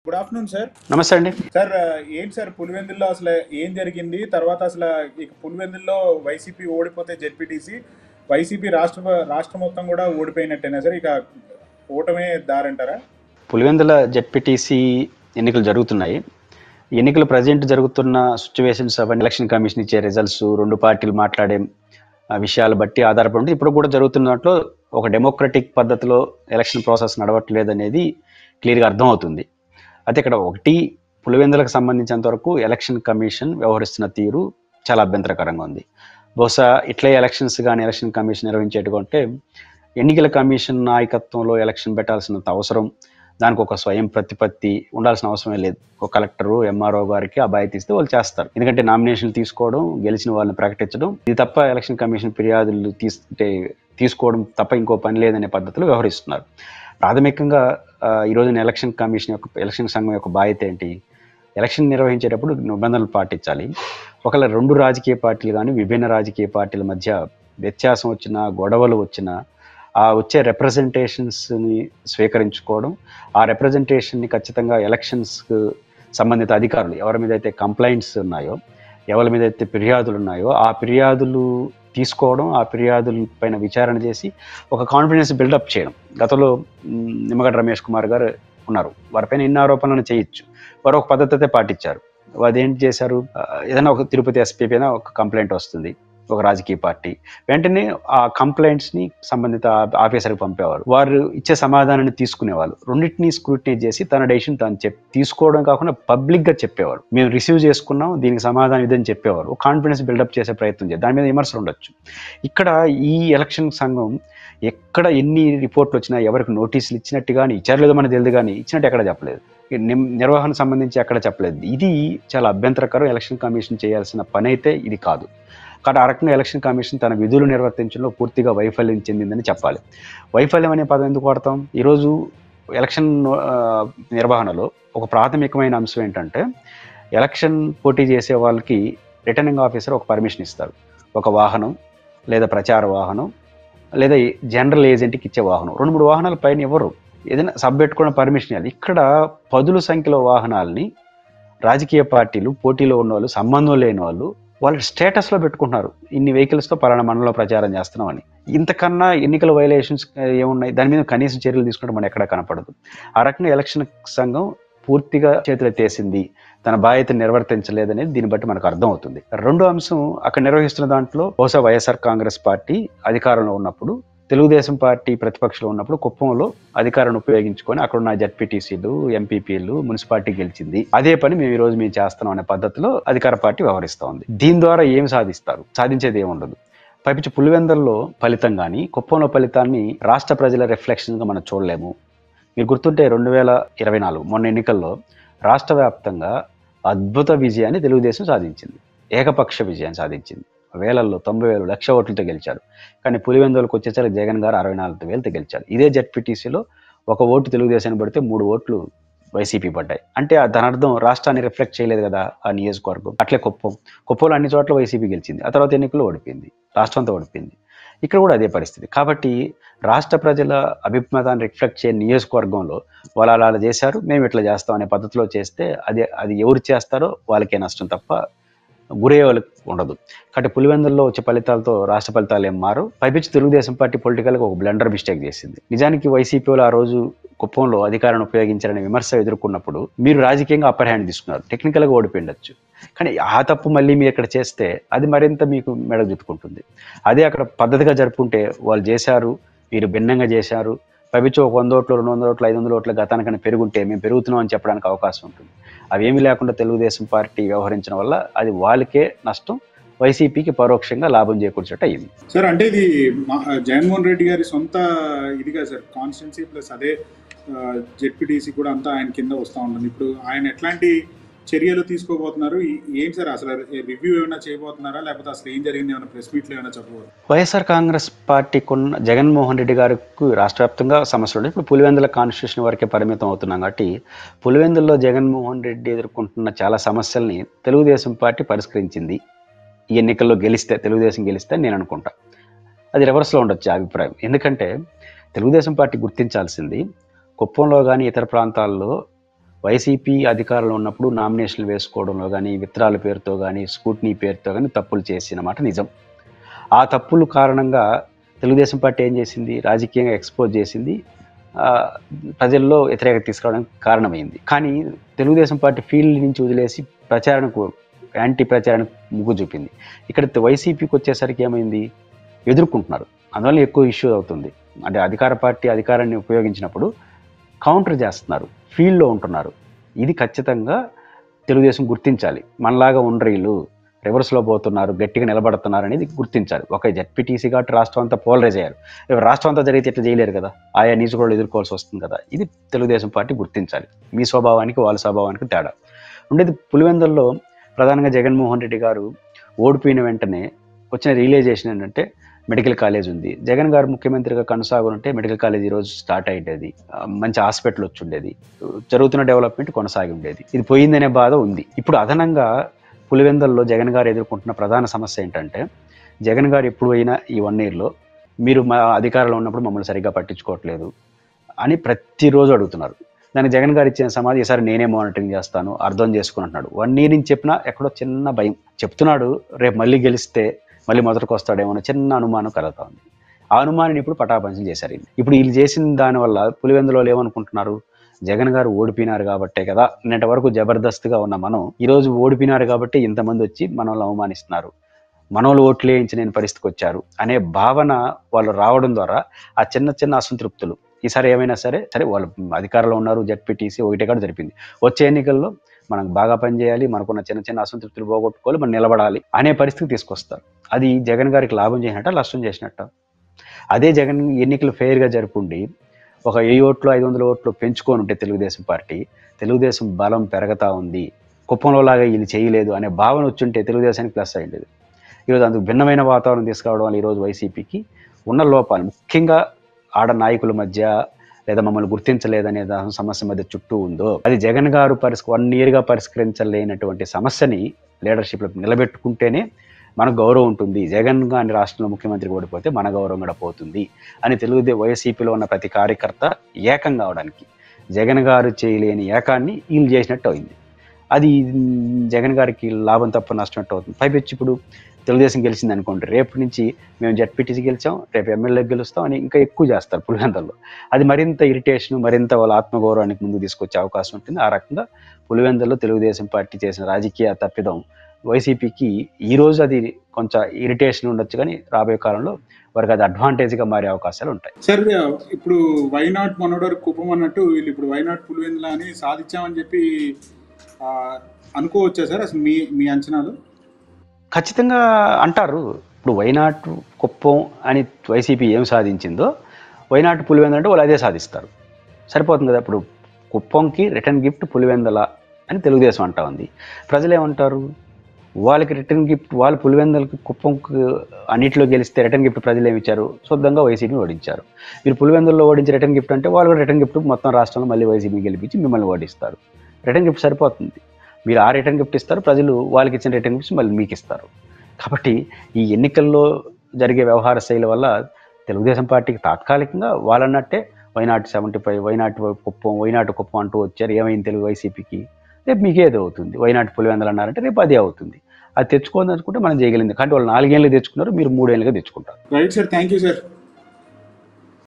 Good afternoon sir. నమస్తే అండి. Sir ఏంటి సార్ పులివెందుల్లో అసలు ఏం జరిగింది? తర్వాత అసలు ఇక పులివెందుల్లో వైసీపీ ఓడిపోతే జెడ్పీటీసీ వైసీపీ రాష్ట్రం మొత్తం కూడా ఓడిపోయినట్టేనా సార్? ఇక ఓటమే దారంటారా? పులివెందుల జెడ్పీటీసీ ఎన్నికలు జరుగుతున్నాయి. ఎన్నికలు ప్రజెంట్ జరుగుతున్న సిచ్యువేషన్స్ అవన్నీ ఎలక్షన్ కమిషన్ ఇచ్చే రిజల్ట్స్, రెండు పార్టీలు మాట్లాడే విషయాలు బట్టి ఆధారపడి ఉంటుంది. ఇప్పుడు కూడా జరుగుతున్న దాంట్లో ఒక డెమోక్రటిక్ పద్ధతిలో ఎలక్షన్ ప్రాసెస్ నడవట్లేదు అనేది క్లియర్గా అర్థమవుతుంది. అయితే ఇక్కడ ఒకటి, పులివెందులకు సంబంధించినంత వరకు ఎలక్షన్ కమిషన్ వ్యవహరిస్తున్న తీరు చాలా అభ్యంతరకరంగా ఉంది. బహుశా ఇట్లే ఎలక్షన్స్ కానీ ఎలక్షన్ కమిషన్ నిర్వహించేటుకుంటే ఎన్నికల కమిషన్ నాయకత్వంలో ఎలక్షన్ పెట్టాల్సినంత అవసరం, దానికి ఒక స్వయం ప్రతిపత్తి ఉండాల్సిన అవసరమే లేదు. ఒక కలెక్టరు, ఎంఆర్ఓ గారికి ఆ బాధ్యత ఇస్తే వాళ్ళు చేస్తారు. ఎందుకంటే నామినేషన్లు తీసుకోవడం, గెలిచిన వాళ్ళని ప్రకటించడం, ఇది తప్ప ఎలక్షన్ కమిషన్ ఫిర్యాదులు తీసుకోవడం తప్ప ఇంకో పని లేదనే పద్ధతిలో వ్యవహరిస్తున్నారు. ప్రాథమికంగా ఈ రోజున ఎలక్షన్ సంఘం యొక్క బాధ్యత ఏంటి? ఎలక్షన్ నిర్వహించేటప్పుడు నిబంధనలు పాటించాలి. ఒకవేళ రెండు రాజకీయ పార్టీలు కానీ విభిన్న రాజకీయ పార్టీల మధ్య వ్యత్యాసం వచ్చినా, గొడవలు వచ్చినా ఆ వచ్చే రిప్రజెంటేషన్స్ని స్వీకరించుకోవడం, ఆ రిప్రజెంటేషన్ని ఖచ్చితంగా ఎలక్షన్స్కు సంబంధిత అధికారులు ఎవరి మీద అయితే కంప్లైంట్స్ ఉన్నాయో, ఎవరి మీద అయితే ఫిర్యాదులు ఉన్నాయో ఆ ఫిర్యాదులు తీసుకోవడం, ఆ ఫిర్యాదుల పైన విచారణ చేసి ఒక కాన్ఫిడెన్స్ బిల్డప్ చేయడం. గతంలో నిమ్మగడ్డ రమేష్ కుమార్ గారు ఉన్నారు, వారిపైన ఎన్ని ఆరోపణలను చేయొచ్చు, వారు ఒక పద్ధతి అయితే పాటించారు. అదేంటి చేశారు? ఏదైనా ఒక తిరుపతి ఎస్పీ పైన ఒక కంప్లైంట్ వస్తుంది ఒక రాజకీయ పార్టీ, వెంటనే ఆ కంప్లైంట్స్ని సంబంధిత ఆఫీసర్కి పంపేవారు. వారు ఇచ్చే సమాధానాన్ని తీసుకునేవాళ్ళు. రెండింటినీ స్క్రూటినీ చేసి తన డెసిషన్ తాను తీసుకోవడం కాకుండా పబ్లిక్గా చెప్పేవారు. మేము రిసీవ్ చేసుకున్నాం, దీనికి సమాధానం ఇదని చెప్పేవారు. కాన్ఫిడెన్స్ బిల్డప్ చేసే ప్రయత్నం చేయాలి. దాని మీద విమర్శలు ఉండొచ్చు. ఇక్కడ ఈ ఎలక్షన్ సంఘం ఎక్కడ ఎన్ని రిపోర్ట్లు వచ్చినా, ఎవరికి నోటీసులు ఇచ్చినట్టు కానీ ఇచ్చారు లేదో మనకు తెలియదు, కానీ ఇచ్చినట్టు ఎక్కడ చెప్పలేదు. నిర్వహణ సంబంధించి ఎక్కడ చెప్పలేదు. ఇది చాలా అభ్యంతరకరం. ఎలక్షన్ కమిషన్ చేయాల్సిన పని అయితే ఇది కాదు. కాబట్టి ఆ రకంగా ఎలక్షన్ కమిషన్ తన విధులు నిర్వర్తించడంలో పూర్తిగా వైఫల్యం చెందిందని చెప్పాలి. వైఫల్యం అనే పదం ఎందుకు వాడతాం? ఈరోజు ఎలక్షన్ నిర్వహణలో ఒక ప్రాథమికమైన అంశం ఏంటంటే, ఎలక్షన్ పోటీ చేసే వాళ్ళకి రిటర్నింగ్ ఆఫీసర్ ఒక పర్మిషన్ ఇస్తారు. ఒక వాహనం, లేదా ప్రచార వాహనం, లేదా జనరల్ ఏజెంట్కి ఇచ్చే వాహనం, 2-3 వాహనాల పైన ఎవరు ఏదైనా సబ్ పెట్టుకోవడం పర్మిషన్ ఇవ్వాలి. ఇక్కడ పదుల సంఖ్యలో వాహనాలని రాజకీయ పార్టీలు, పోటీలో ఉన్న వాళ్ళు, సంబంధం లేని వాళ్ళ స్టేటస్లో పెట్టుకుంటున్నారు. ఇన్ని వెహికల్స్తో పలానా మండలంలో ప్రచారం చేస్తున్నామని. ఇంతకన్నా ఎన్నికల వైలేషన్స్ ఏమున్నాయి? దాని మీద కనీస చర్యలు తీసుకుంటే మనం ఎక్కడా కనపడదు. ఆ రకంగా ఎలక్షన్ సంఘం పూర్తిగా చేతులెత్తేసింది, తన బాధ్యతను నిర్వర్తించలేదనేది దీన్ని బట్టి మనకు అర్థం అవుతుంది. రెండో అంశం, అక్కడ నిర్వహిస్తున్న దాంట్లో బహుశా వైఎస్ఆర్ కాంగ్రెస్ పార్టీ అధికారంలో ఉన్నప్పుడు, తెలుగుదేశం పార్టీ ప్రతిపక్షంలో ఉన్నప్పుడు కుప్పంలో అధికారాన్ని ఉపయోగించుకొని అక్కడున్న జెడ్పీటీసీలు, ఎంపీపీలు, మున్సిపాలిటీ గెలిచింది. అదే పని మేము చేస్తున్నాం అనే పద్ధతిలో అధికార పార్టీ వ్యవహరిస్తూ ఉంది. దీని ద్వారా ఏమి సాధిస్తారు? సాధించేది ఏముండదు. పైపించి పులివెందుల్లో ఫలితం కానీ, కుప్పంలో ఫలితాన్ని రాష్ట్ర ప్రజల రిఫ్లెక్షన్గా మనం చూడలేము. మీరు గుర్తుంటే 2024 మొన్న ఎన్నికల్లో రాష్ట్ర వ్యాప్తంగా అద్భుత విజయాన్ని తెలుగుదేశం సాధించింది. ఏకపక్ష విజయాన్ని సాధించింది. వేలల్లో 90,000 లక్ష ఓట్లతో గెలిచారు. కానీ పులివెందులకు వచ్చేసరికి జగన్ గారు 64,000తో గెలిచారు. ఇదే జెడ్పీటీసీలో ఒక ఓటు తెలుగుదేశాన్ని పడితే 3 ఓట్లు వైసీపీ పడ్డాయి. అంటే దాని అర్థం రాష్ట్రాన్ని రిఫ్లెక్ట్ చేయలేదు కదా ఆ నియోజకవర్గం. అట్లే కుప్పంలో అన్ని చోట్ల వైసీపీ గెలిచింది. ఆ తర్వాత ఎన్నికల్లో ఓడిపోయింది, రాష్ట్రం అంతా ఓడిపోయింది. ఇక్కడ కూడా అదే పరిస్థితి. కాబట్టి రాష్ట్ర ప్రజల అభిమతాన్ని రిఫ్లెక్ట్ చేయని నియోజకవర్గంలో వాళ్ళు అలా చేశారు, మేము ఇట్లా చేస్తాం అనే పద్ధతిలో చేస్తే అది ఎవరు చేస్తారో వాళ్ళకే నష్టం తప్ప గురయ్యే వాళ్ళకి ఉండదు. కాబట్టి పులివెందుల్లో వచ్చే ఫలితాలతో రాష్ట్ర ఫలితాలు ఏం మారు. పైపించి తెలుగుదేశం పార్టీ పొలిటికల్గా ఒక బ్లండర్ మిస్టేక్ చేసింది. నిజానికి వైసీపీ వాళ్ళు ఆ రోజు కుప్పంలో అధికారాన్ని ఉపయోగించారనే విమర్శ ఎదుర్కొన్నప్పుడు మీరు రాజకీయంగా అప్పర్ హ్యాండ్ తీసుకున్నారు, టెక్నికల్గా ఓడిపోయిండొచ్చు. కానీ ఆ తప్పు మళ్ళీ మీరు ఇక్కడ చేస్తే అది మరింత మీకు మెడ చుట్టుకుంటుంది. అదే అక్కడ పద్ధతిగా జరుపుకుంటే వాళ్ళు చేశారు, మీరు భిన్నంగా చేశారు, పైపించి ఒక 100 ఓట్లు, 200 ఓట్లు, 500 ఓట్ల గతానికన్నా పెరుగుంటే మేము పెరుగుతున్నాం అని చెప్పడానికి అవకాశం ఉంటుంది. అవేమీ లేకుండా తెలుగుదేశం పార్టీ వ్యవహరించడం వల్ల అది వాళ్ళకే నష్టం, వైసీపీకి పరోక్షంగా లాభం చేకూర్చట అయింది. సార్ అంటే ఇది జగన్మోహన్ రెడ్డి గారి సొంత ఇదిగా సార్, కాన్స్టిట్యున్సీ ప్లస్ అదే జెడ్పీటీసీ కూడా అంతా ఆయన కింద వస్తూ ఉంటుంది. ఇప్పుడు ఆయన ఎట్లాంటి చర్యలు తీసుకోబోతున్నారు? ఏంటి సార్ అసలు రివ్యూ ఏమైనా చేయబోతున్నారా, లేకపోతే అసలు ఏం జరిగింది, ఏమైనా ప్రెస్ మీట్లు ఏమైనా చెప్పబోతున్నారు? వైఎస్ఆర్ కాంగ్రెస్ పార్టీకి ఉన్న జగన్మోహన్ రెడ్డి గారికి రాష్ట్ర వ్యాప్తంగా సమస్యలు ఉన్నాయి. ఇప్పుడు పులివెందుల కాన్స్టిట్యూషన్ వరకే పరిమితం అవుతున్నాం కాబట్టి పులివెందుల్లో జగన్మోహన్ రెడ్డి ఎదుర్కొంటున్న చాలా సమస్యల్ని తెలుగుదేశం పార్టీ పరిష్కరించింది. ఈ ఎన్నికల్లో తెలుగుదేశం గెలిస్తే నేను అనుకుంటా. అది రివర్స్లో ఉండొచ్చు అభిప్రాయం. ఎందుకంటే తెలుగుదేశం పార్టీ గుర్తించాల్సింది, కుప్పంలో కానీ ఇతర ప్రాంతాల్లో వైసీపీ అధికారంలో ఉన్నప్పుడు నామినేషన్లు వేసుకోవడంలో కానీ, విత్రాల పేరుతో కానీ, స్కూట్నీ పేరుతో కానీ తప్పులు చేసిన మాట నిజం. ఆ తప్పులు కారణంగా తెలుగుదేశం పార్టీ ఏం చేసింది, రాజకీయంగా ఎక్స్పోజ్ చేసింది, ప్రజల్లో వ్యతిరేకత తీసుకురావడానికి కారణమైంది. కానీ తెలుగుదేశం పార్టీ ఫీల్డ్ నుంచి వదిలేసి ప్రచారణకు, యాంటీ ప్రచారానికి ముగ్గు చూపింది. ఇక్కడ వైసీపీకి వచ్చేసరికి ఏమైంది, ఎదుర్కొంటున్నారు. అందువల్ల ఎక్కువ ఇష్యూ అవుతుంది. అంటే అధికార పార్టీ అధికారాన్ని ఉపయోగించినప్పుడు కౌంటర్ చేస్తున్నారు, ఫీల్డ్లో ఉంటున్నారు. ఇది ఖచ్చితంగా తెలుగుదేశం గుర్తించాలి. మనలాగా ఉండరీలు రివర్స్లో పోతున్నారు, గట్టిగా నిలబడుతున్నారు అనేది గుర్తించాలి. ఒక జెడ్పీటీసీ కాబట్టి రాష్ట్రం అంతా పోలరైజ్ అయ్యారు. రాష్ట్రం అంతా జరిగితే ఇట్లా చేయలేరు కదా, ఆయా నియోజకవర్గాలు ఎదుర్కోవాల్సి వస్తుంది కదా. ఇది తెలుగుదేశం పార్టీ గుర్తించాలి. మీ స్వభావానికి వాళ్ళ స్వభావానికి తేడా ఉండేది. పులివెందుల్లో ప్రధానంగా జగన్మోహన్ రెడ్డి గారు ఓడిపోయిన వెంటనే వచ్చిన రియలైజేషన్ ఏంటంటే, మెడికల్ కాలేజ్ ఉంది, జగన్ గారు ముఖ్యమంత్రిగా కొనసాగుంటే మెడికల్ కాలేజ్ ఈరోజు స్టార్ట్ అయ్యేది, మంచి హాస్పిటల్ వచ్చి ఉండేది, జరుగుతున్న డెవలప్మెంట్ కొనసాగి ఉండేది. ఇది పోయిందనే బాధ ఉంది. ఇప్పుడు అదనంగా పులివెందుల్లో జగన్ గారు ఎదుర్కొంటున్న ప్రధాన సమస్య ఏంటంటే, జగన్ గారు ఎప్పుడు అయినా ఈ 1 yearలో మీరు మా అధికారంలో ఉన్నప్పుడు మమ్మల్ని సరిగ్గా పట్టించుకోవట్లేదు అని ప్రతిరోజు అడుగుతున్నారు. దానికి జగన్ గారు ఇచ్చిన సమాధానం, ఈసారి నేనే మానిటరింగ్ చేస్తాను, అర్థం చేసుకుని 1 year నుంచి చెప్పినా ఎక్కడో చిన్న భయం. చెప్తున్నాడు, రేపు మళ్ళీ గెలిస్తే మళ్ళీ మొదటికి వస్తాడేమో అని చిన్న అనుమానం కలుగుతా ఉంది. ఆ అనుమానాన్ని ఇప్పుడు పటాపంచం చేశారు. ఇప్పుడు వీళ్ళు చేసిన దానివల్ల పులివెందులో ఏమనుకుంటున్నారు, జగన్ గారు ఓడిపోయినారు కాబట్టే కదా, నిన్నటి వరకు జబర్దస్త్గా ఉన్న మనం ఈరోజు ఓడిపోయినారు కాబట్టి ఇంతమంది వచ్చి మనల్ని అవమానిస్తున్నారు, మనోళ్ళు ఓట్లు వేయించలేని పరిస్థితికి వచ్చారు అనే భావన వాళ్ళు రావడం ద్వారా ఆ చిన్న చిన్న అసంతృప్తులు, ఈసారి ఏమైనా సరే వాళ్ళు అధికారంలో ఉన్నారు, జెడ్పీటీసీ ఒకటే కాడ జరిపింది, వచ్చే ఎన్నికల్లో మనం బాగా పనిచేయాలి, మనకున్న చిన్న చిన్న అసంతృప్తులు పోగొట్టుకోవాలి, మనం నిలబడాలి అనే పరిస్థితికి తీసుకొస్తారు. అది జగన్ గారికి లాభం చేసినట్ట, నష్టం చేసినట్ట? అదే జగన్ ఎన్నికలు ఫెయిర్గా జరుపుండి ఒక 1000 ఓట్లు 500 ఓట్లు పెంచుకొని ఉంటే తెలుగుదేశం బలం పెరగతా ఉంది, కుప్పంలో లాగా వీళ్ళు చేయలేదు అనే భావన వచ్చుంటే తెలుగుదేశానికి ప్లస్ అయ్యేది. ఈరోజు అందుకు భిన్నమైన వాతావరణం తీసుకురావడం వల్ల ఈరోజు వైసీపీకి ఉన్న లోపాలు, ముఖ్యంగా ఆడ నాయకుల మధ్య లేదా మమ్మల్ని గుర్తించలేదనే సమస్య మధ్య చుట్టూ ఉందో, అది జగన్ గారు 1 yearగా పరిష్కరించలేనటువంటి సమస్యని లీడర్షిప్లో నిలబెట్టుకుంటేనే మనకు గౌరవం ఉంటుంది. జగన్ గారి రాష్ట్రంలో ముఖ్యమంత్రి ఓడిపోతే మన గౌరవం కూడా పోతుంది అని వైసీపీలో ఉన్న ప్రతి కార్యకర్త ఏకం కావడానికి, జగన్ గారు చేయలేని ఏకాన్ని వీళ్ళు చేసినట్టు అయింది. అది జగన్ గారికి లాభం తప్ప నష్టం అవుతుంది. పైపెచ్చి ఇప్పుడు తెలుగుదేశం గెలిచింది అనుకోండి, రేపు నుంచి మేము జెడ్పీటీసీ గెలిచాం, రేపు ఎమ్మెల్యే గెలుస్తాం అని ఇంకా ఎక్కువ చేస్తారు పులివెందుల్లో. అది మరింత ఇరిటేషన్, మరింత వాళ్ళ ఆత్మగౌరవానికి ముందు తీసుకొచ్చే అవకాశం ఉంటుంది. ఆ రకంగా పులివెందుల్లో తెలుగుదేశం పార్టీ చేసిన రాజకీయ తప్పిదం వైసీపీకి ఈరోజు అది కొంచెం ఇరిటేషన్ ఉండొచ్చు, కానీ రాబోయే కాలంలో వారికి అది అడ్వాంటేజ్గా మారే అవకాశాలు ఉంటాయి. సార్, ఇప్పుడు వైనాట్ మనోడర్ కుప్పం అన్నట్టు వీళ్ళు ఇప్పుడు వైనాట్ పులివెందుల అని సాధించామని చెప్పి అనుకోవచ్చా సార్? అసలు మీ అంచనాలు? ఖచ్చితంగా అంటారు. ఇప్పుడు వైనాట్ కుప్పం అని వైసీపీ ఏం సాధించిందో వైనాట్ పులివెందుల అంటే వాళ్ళు అదే సాధిస్తారు, సరిపోతుంది కదా. ఇప్పుడు కుప్పంకి రిటర్న్ గిఫ్ట్ పులివెందుల అని తెలుగుదేశం అంటా ఉంది. ప్రజలు ఏమంటారు, వాళ్ళకి రిటర్న్ గిఫ్ట్, వాళ్ళు పులివెందులకి కుప్పంకి అన్నింటిలో గెలిస్తే రిటర్న్ గిఫ్ట్ ప్రజలు ఏమి ఇచ్చారు, శుద్ధంగా వైసీపీని ఓడించారు. మీరు పులివెందుల్లో ఓడించి రిటర్న్ గిఫ్ట్ అంటే వాళ్ళు కూడా రిటర్న్ గిఫ్ట్ మొత్తం రాష్ట్రంలో మళ్ళీ వైసీపీని గెలిపించి మిమ్మల్ని ఓడిస్తారు. రిటర్న్ గిఫ్ట్ సరిపోతుంది. మీరు ఆ రిటర్న్ గిఫ్ట్ ఇస్తారు, ప్రజలు వాళ్ళకి ఇచ్చిన రిటర్న్ గిఫ్ట్స్ మళ్ళీ మీకు ఇస్తారు. కాబట్టి ఈ ఎన్నికల్లో జరిగే వ్యవహార శైలి వల్ల తెలుగుదేశం పార్టీకి తాత్కాలికంగా వాళ్ళన్నట్టే వైనాట్ 75, వైనాట్ కుప్పం అంటూ వచ్చారు, ఏమైంది తెలుగు వైసీపీకి, రేపు మీకేదో అవుతుంది. వైనాట్ పులివెందులు అన్నారంటే రేపు అదే అవుతుంది. అది తెచ్చుకోవాలనుకుంటే మనం చేయగలిగింది. కానీ వాళ్ళు 4 ఏళ్ళు తెచ్చుకున్నారు, మీరు 3 ఏళ్ళుగా తెచ్చుకుంటారు. Right sir, thank you sir.